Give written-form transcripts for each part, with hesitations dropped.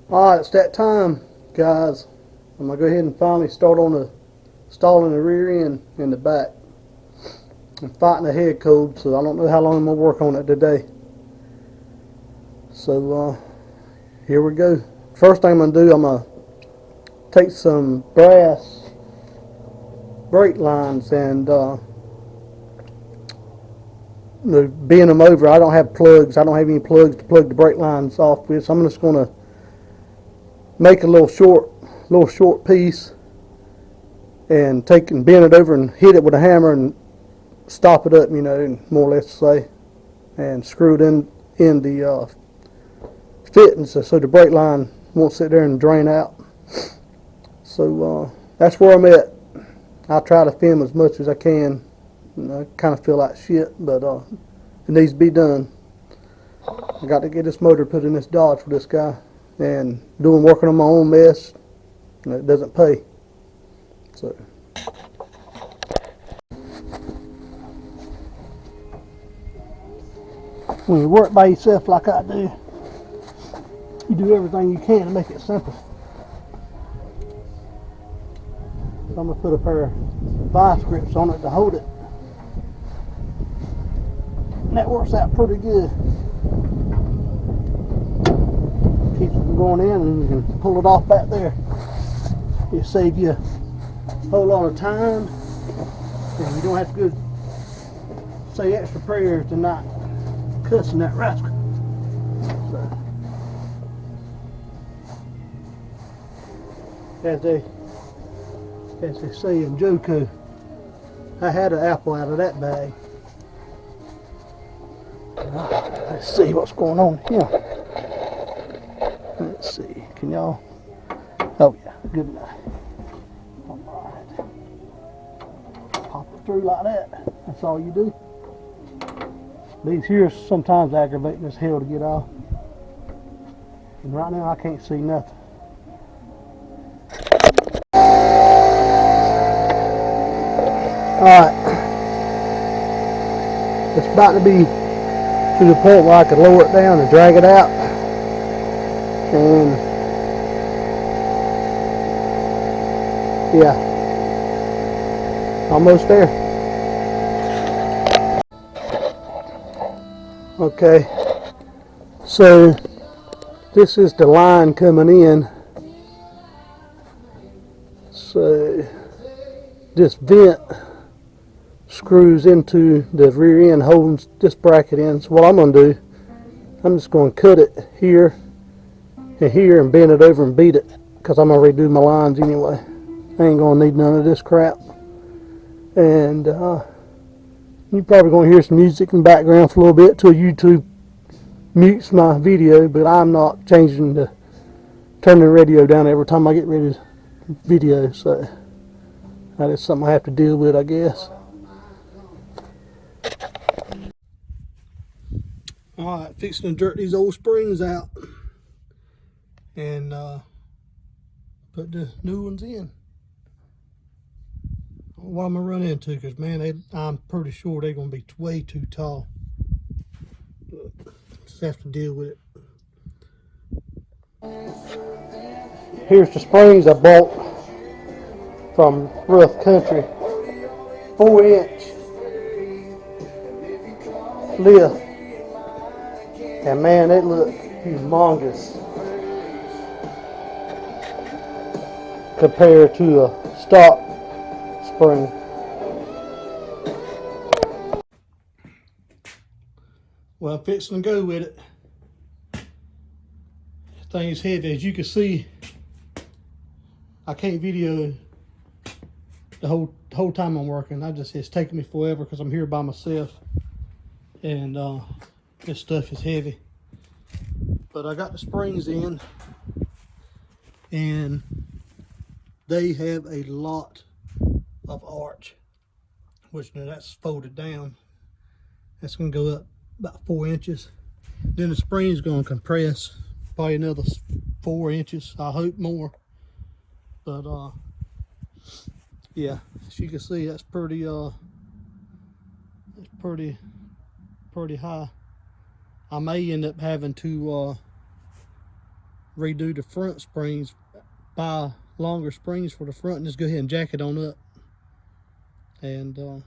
Alright, it's that time, guys. I'm going to go ahead and finally start on the installing the rear end and the back. I'm fighting a head cold, so I don't know how long I'm going to work on it today. So, here we go. First thing I'm going to do, I'm going to take some brass brake lines and bend them over. I don't have plugs. I don't have any plugs to plug the brake lines off with, so I'm just going to make a little short piece and take and bend it over and hit it with a hammer and stop it up, you know, and more or less say, and screw it in the fittings so the brake line won't sit there and drain out. So that's where I'm at. I try to film as much as I can. I kind of feel like shit, but it needs to be done. I got to get this motor put in this Dodge for this guy, and working on my own mess, it doesn't pay. So when you work by yourself like I do, you do everything you can to make it simple. So I'm going to put a pair of vice grips on it to hold it. And that works out pretty good. Keeps it from going in, and you can pull it off back there. It'll save you a whole lot of time, and you don't have to go say extra prayers to not cussing that rascal. So, as they say in Joko, I had an apple out of that bag. Let's see what's going on here. Let's see, can y'all? Oh yeah, good enough. Alright. Pop it through like that. That's all you do. These here sometimes aggravating as hell to get off. And right now I can't see nothing. Alright. It's about to be to the point where I can lower it down and drag it out. And yeah, almost there. Okay, so this is the line coming in. So this vent screws into the rear end, holding this bracket in. So what I'm going to do, I'm just going to cut it here and here and bend it over and beat it, because I'm going to redo my lines anyway. I ain't going to need none of this crap. And you're probably going to hear some music in the background for a little bit till YouTube mutes my video, but I'm not changing turning the radio down every time I get ready to video, so that is something I have to deal with, I guess. Alright, fixing to jerk these old springs out and put the new ones in. What I'm going to run into, because man, I'm pretty sure they're going to be way too tall. But just have to deal with it. Here's the springs I bought from Rough Country. 4-inch lift. And man, they look humongous compared to a stock spring. Well, I'm fixing to go with it. This thing is heavy. As you can see, I can't video the whole time I'm working. It's taking me forever because I'm here by myself, and this stuff is heavy. But I got the springs in, and they have a lot of arch, which now that's folded down. That's going to go up about 4 inches. Then the spring is going to compress probably another 4 inches. I hope more. But yeah, as you can see, that's pretty pretty high. I may end up having to redo the front springs, buy longer springs for the front, and just go ahead and jack it on up. And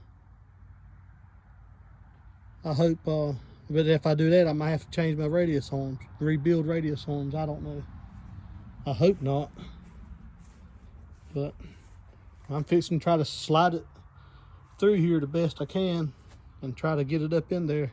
I hope, but if I do that, I might have to change my radius arms, rebuild radius arms. I don't know. I hope not. But I'm fixing to try to slide it through here the best I can and try to get it up in there.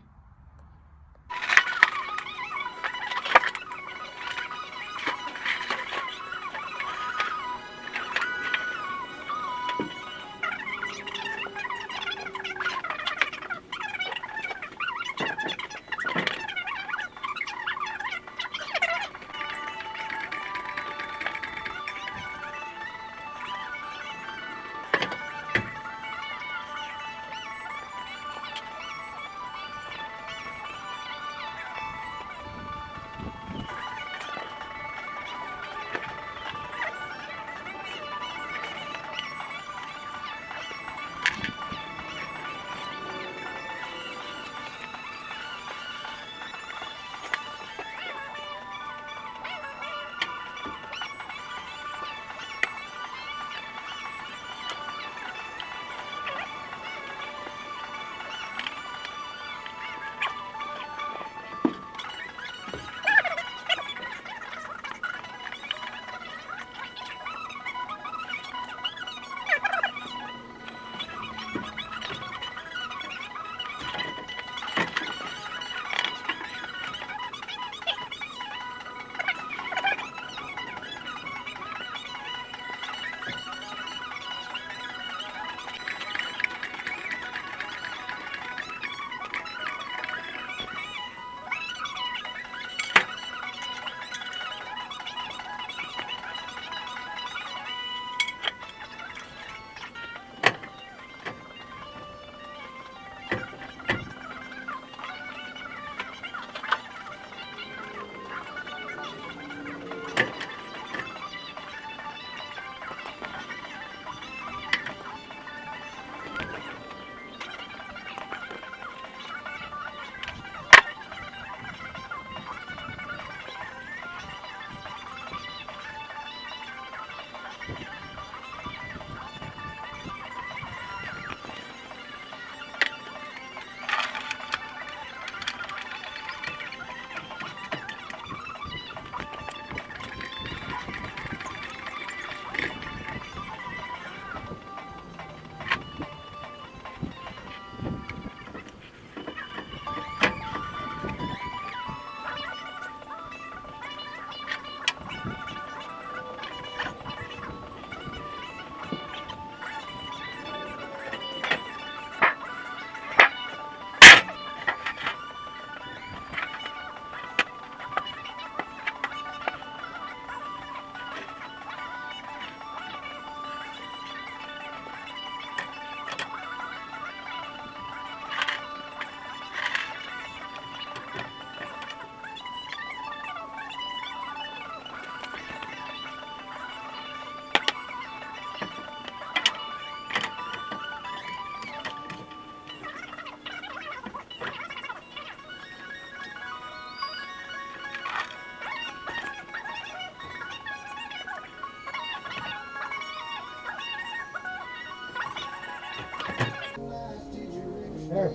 There.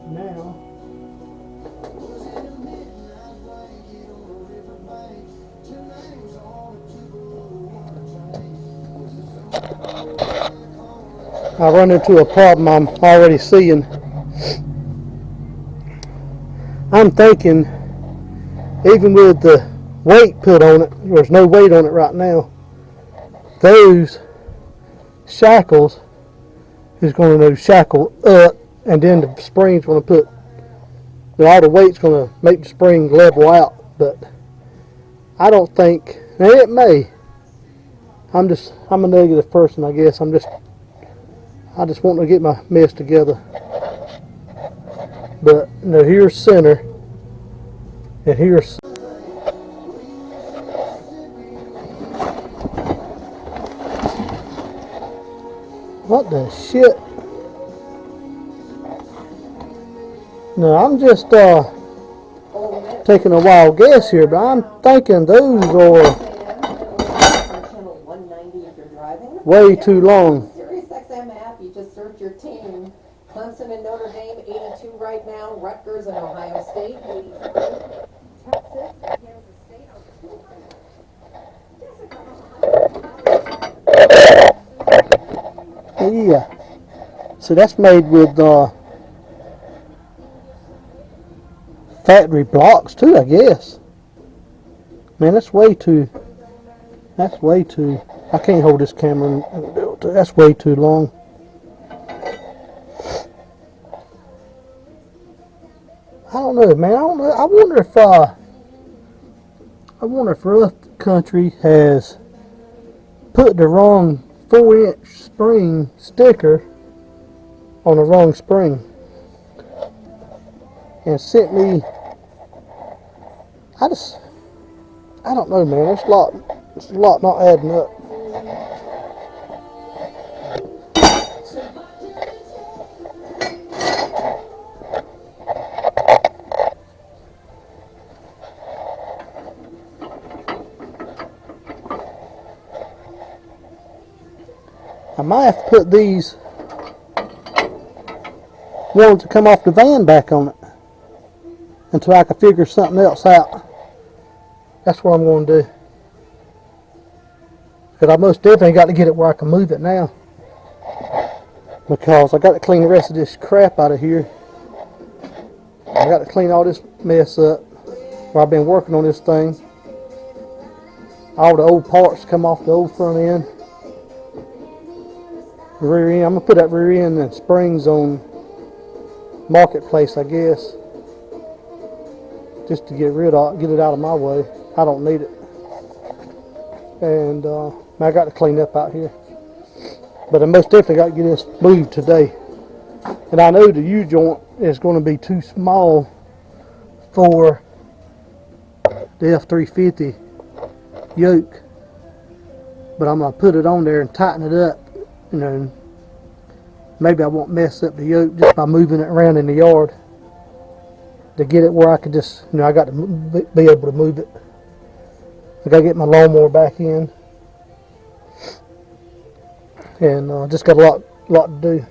Now, I run into a problem I'm already seeing. I'm thinking, even with the weight put on it, there's no weight on it right now, those shackles is going to shackle up, and then the spring's going to put, all the weight's going to make the spring level out. But I don't think, and it may, I'm a negative person, I guess. I just want to get my mess together. But here's center, and here's what the shit. No, I'm just taking a wild guess here, but I'm thinking those are way too long. Sirius XM app, you just search your team. Clemson and Notre Dame, 82 right now. Rutgers and Ohio State, 83. Texas and Kansas State are 200. Yeah. So that's made with factory blocks too, I guess. Man, that's way too. I can't hold this camera. That's way too long. I don't know, man. I don't know. I wonder if Rough Country has put the wrong 4-inch spring sticker on the wrong spring and sent me. I don't know, man. There's a lot not adding up. I might have to put these ones to come off the van back on it until I can figure something else out. That's what I'm going to do. Because I most definitely got to get it where I can move it now. Because I got to clean the rest of this crap out of here. I got to clean all this mess up where I've been working on this thing. All the old parts come off the old front end. The rear end, I'm going to put that rear end and springs on Marketplace, I guess. Just to get it out of my way. I don't need it. And I got to clean up out here. But I most definitely got to get this moved today. And I know the U-joint is going to be too small for the F350 yoke. But I'm going to put it on there and tighten it up. You know, maybe I won't mess up the yoke just by moving it around in the yard to get it where I could just, you know, I got to be able to move it. I got to get my lawnmower back in, and just got a lot to do.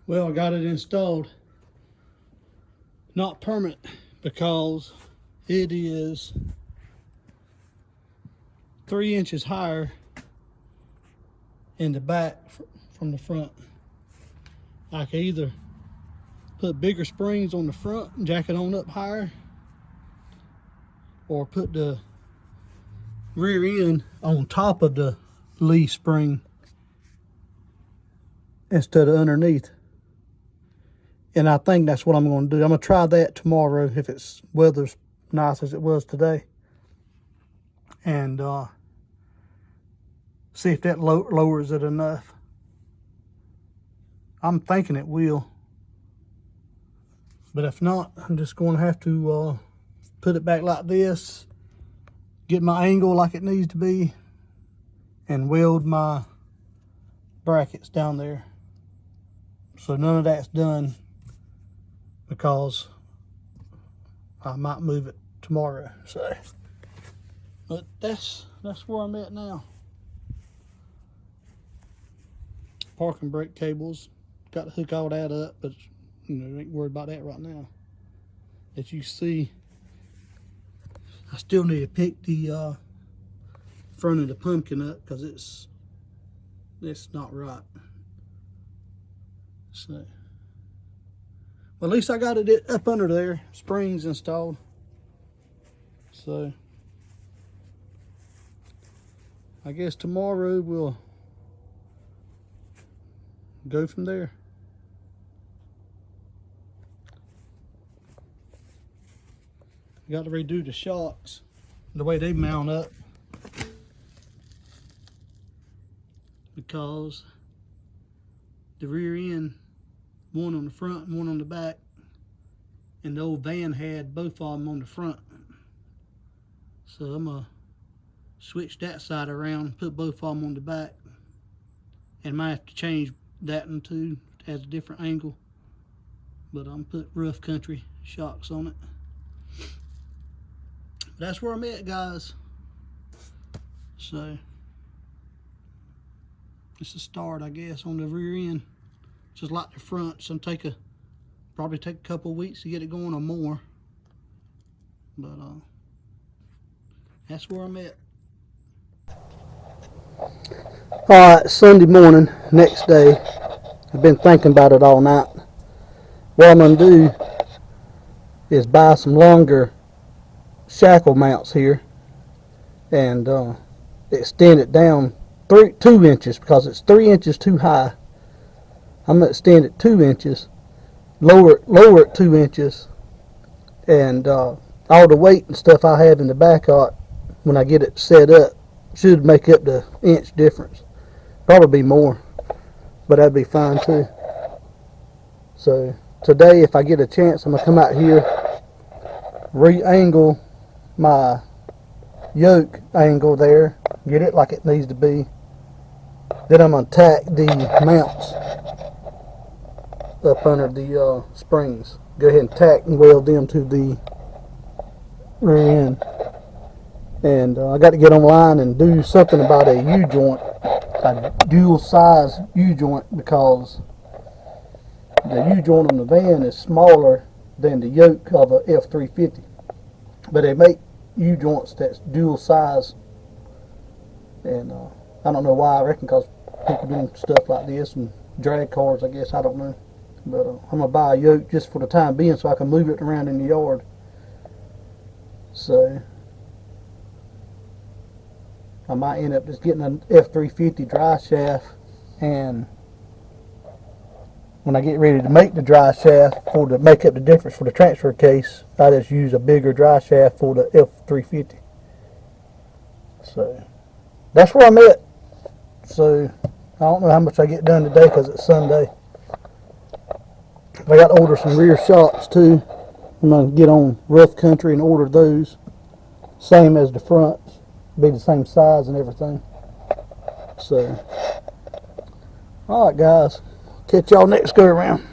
Well, I got it installed. Not permanent because it is 3 inches higher in the back from the front. I can either put bigger springs on the front and jack it on up higher, or put the rear end on top of the lee spring instead of underneath. And I think that's what I'm going to do. I'm going to try that tomorrow if it's weather's nice as it was today. And see if that lowers it enough. I'm thinking it will. But if not, I'm just going to have to put it back like this, get my angle like it needs to be, and weld my brackets down there. So none of that's done because I might move it tomorrow. So, but that's where I'm at now. Parking brake cables, got to hook all that up, but you know, ain't worried about that right now. As you see, I still need to pick the front of the pumpkin up because it's not right. So, well, at least I got it up under there, springs installed. So, I guess tomorrow we'll go from there. Got to redo the shocks, the way they mount up, because the rear end, one on the front and one on the back, and the old van had both of them on the front. So I'm gonna switch that side around, put both of them on the back, and might have to change that one too, as a different angle. but I'm put rough country shocks on it. But that's where I'm at, guys. So it's a start, I guess, on the rear end. Just like the front, so probably take a couple of weeks to get it going or more. But that's where I'm at. Alright, Sunday morning, next day. I've been thinking about it all night. What I'm going to do is buy some longer shackle mounts here and extend it down 2 inches, because it's 3 inches too high. I'm going to extend it 2 inches, lower it 2 inches, and all the weight and stuff I have in the back out when I get it set up should make up the inch difference. Probably more, but that'd be fine too. So today, if I get a chance, I'm going to come out here, re-angle my yoke angle there, get it like it needs to be. Then I'm going to tack the mounts up under the springs. Go ahead and tack and weld them to the rear end. And I got to get online and do something about a U-joint, a dual size U-joint, because the U-joint on the van is smaller than the yoke of a F350. But they make U-joints that's dual size, and I don't know why. I reckon because people doing stuff like this and drag cars, I guess, I don't know. But I'm going to buy a yoke just for the time being so I can move it around in the yard. So I might end up just getting an F350 dry shaft, and when I get ready to make the dry shaft to make up the difference for the transfer case, I just use a bigger dry shaft for the F350. So that's where I'm at. So I don't know how much I get done today because it's Sunday. I got to order some rear shocks too. I'm going to get on rough country and order those. Same as the fronts. Be the same size and everything. So, alright guys. Catch y'all next go around.